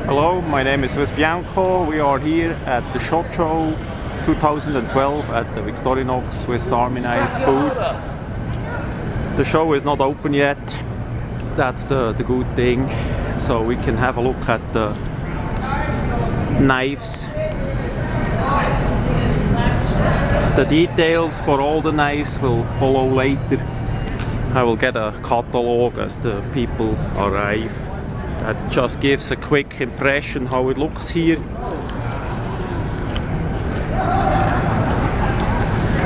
Hello, my name is Swissbianco. We are here at the SHOT Show 2012 at the Victorinox Swiss Army Knife booth. The show is not open yet. That's the good thing. So we can have a look at the knives. The details for all the knives will follow later. I will get a catalog as the people arrive. That just gives a quick impression how it looks here.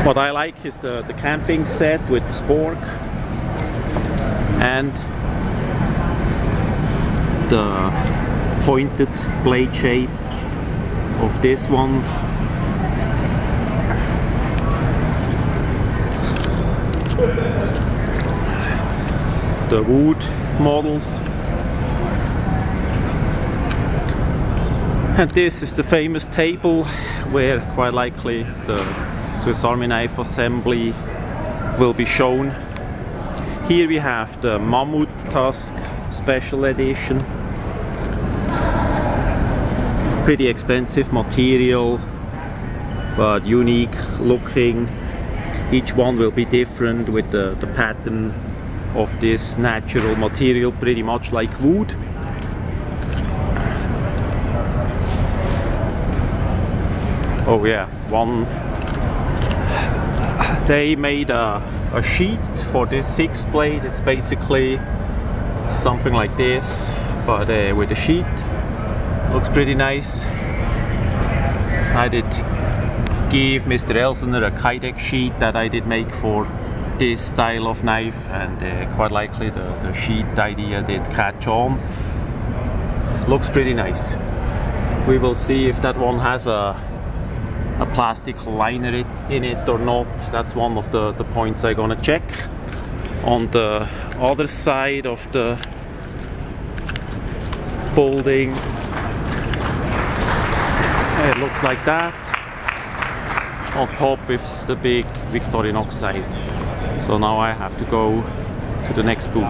What I like is the camping set with the spork and the pointed blade shape of these ones. The wood models. And this is the famous table where quite likely the Swiss Army Knife assembly will be shown. Here we have the Mammoth Tusk Special Edition. Pretty expensive material, but unique looking. Each one will be different with the pattern of this natural material, pretty much like wood. Oh yeah, they made a sheet for this fixed blade. It's basically something like this, but with a sheet. Looks pretty nice. I did give Mr. Elsener a Kydex sheet that I did make for this style of knife, and quite likely the sheet idea did catch on. Looks pretty nice. We will see if that one has a plastic liner in it or not. That's one of the points I'm gonna check. On the other side of the building, it looks like that. On top is the big Victorinox side. So now I have to go to the next booth.